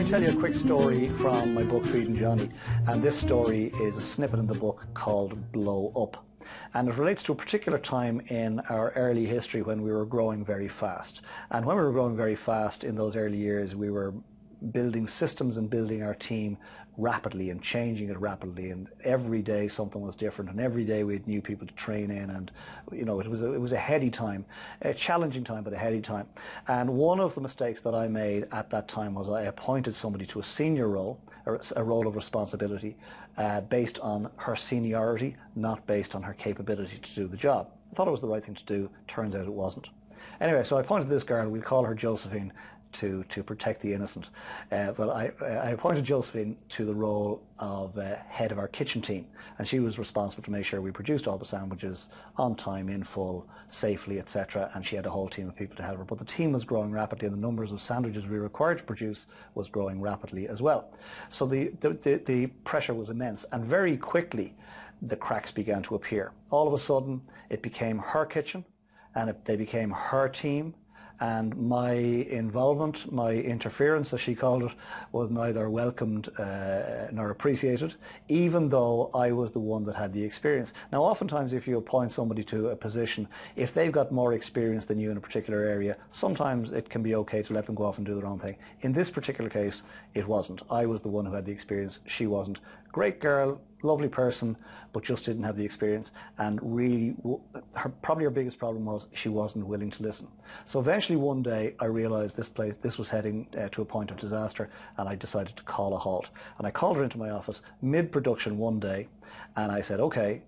me tell you a quick story from my book Feeding Johnny, and this story is a snippet in the book called Blow Up. And it relates to a particular time in our early history when we were growing very fast. And when we were growing very fast in those early years, we were building systems and building our team rapidly and changing it rapidly, and every day something was different, and every day we had new people to train in, and it was a heady time, a challenging time, but a heady time. And one of the mistakes that I made at that time was I appointed somebody to a senior role, or a role of responsibility, based on her seniority, not based on her capability to do the job. I thought it was the right thing to do. Turns out it wasn't. Anyway, so I appointed this girl, we'll call her Josephine, to protect the innocent. But I appointed Josephine to the role of head of our kitchen team, and she was responsible to make sure we produced all the sandwiches on time, in full, safely, etc. And she had a whole team of people to help her. But the team was growing rapidly, and the numbers of sandwiches we were required to produce was growing rapidly as well. So the pressure was immense, and very quickly the cracks began to appear. All of a sudden it became her kitchen, and they became her team. And my involvement, my interference, as she called it, was neither welcomed nor appreciated, even though I was the one that had the experience. Now, oftentimes if you appoint somebody to a position, if they've got more experience than you in a particular area, sometimes it can be okay to let them go off and do their own thing. In this particular case, it wasn't. I was the one who had the experience, she wasn't. Great girl, lovely person, but just didn't have the experience, and really probably her biggest problem was she wasn't willing to listen. So eventually one day I realized this was heading to a point of disaster, and I decided to call a halt. And I called her into my office mid-production one day, and I said, okay,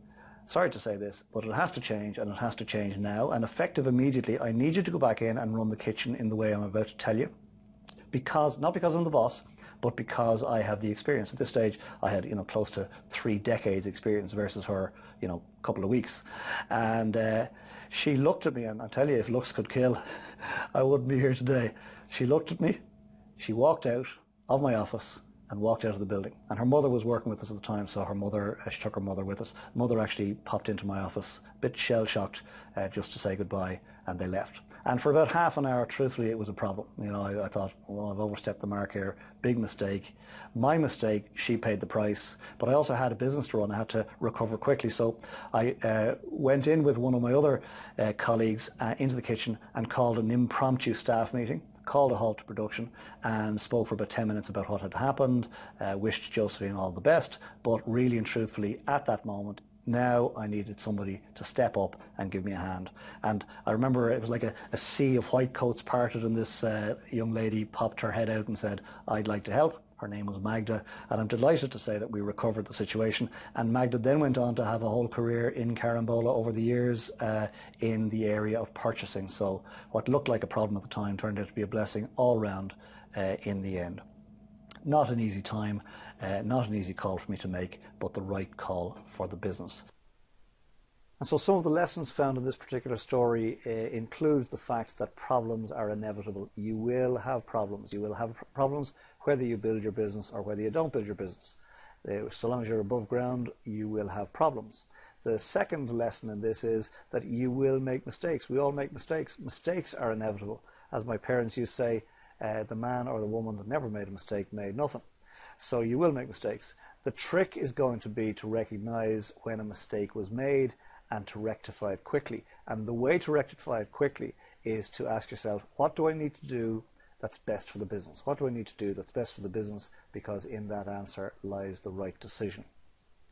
sorry to say this, but it has to change, and it has to change now, and effective immediately. I need you to go back in and run the kitchen in the way I'm about to tell you, not because I'm the boss, but because I have the experience. At this stage I had close to 3 decades experience versus her couple of weeks. And she looked at me, and I tell you, if looks could kill, I wouldn't be here today. She looked at me, she walked out of my office and walked out of the building. And her mother was working with us at the time, so she took her mother with us. Mother actually popped into my office, a bit shell-shocked, just to say goodbye, and they left. And for about half an hour, truthfully, it was a problem. I thought, well, I've overstepped the mark here, big mistake. My mistake, she paid the price, but I also had a business to run. I had to recover quickly. So I went in with one of my other colleagues into the kitchen and called an impromptu staff meeting, called a halt to production, and spoke for about 10 minutes about what had happened, wished Josephine all the best, but really and truthfully, at that moment, now I needed somebody to step up and give me a hand. And I remember it was like a sea of white coats parted, and this young lady popped her head out and said, I'd like to help. Her name was Magda, and I'm delighted to say that we recovered the situation. And Magda then went on to have a whole career in Carambola over the years in the area of purchasing. So what looked like a problem at the time turned out to be a blessing all round in the end. Not an easy time, not an easy call for me to make, but the right call for the business. And so some of the lessons found in this particular story includes the fact that problems are inevitable. You will have problems. You will have problems whether you build your business or whether you don't build your business. So long as you're above ground, you will have problems. The second lesson in this is that you will make mistakes. We all make mistakes. Mistakes are inevitable. As my parents used to say, the man or the woman that never made a mistake made nothing. So you will make mistakes. The trick is going to be to recognize when a mistake was made and to rectify it quickly. And the way to rectify it quickly is to ask yourself, what do I need to do that's best for the business? What do I need to do that's best for the business? Because in that answer lies the right decision.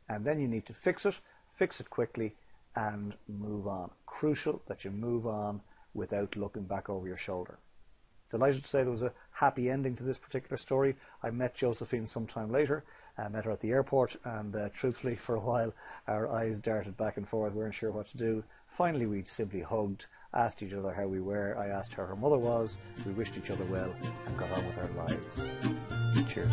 And then you need to fix it quickly, and move on. Crucial that you move on without looking back over your shoulder. Delighted to say there was a happy ending to this particular story. I met Josephine sometime later. I met her at the airport, and truthfully, for a while, our eyes darted back and forth. We weren't sure what to do. Finally, we simply hugged, asked each other how we were. I asked how her mother was. We wished each other well and got on with our lives. Cheers.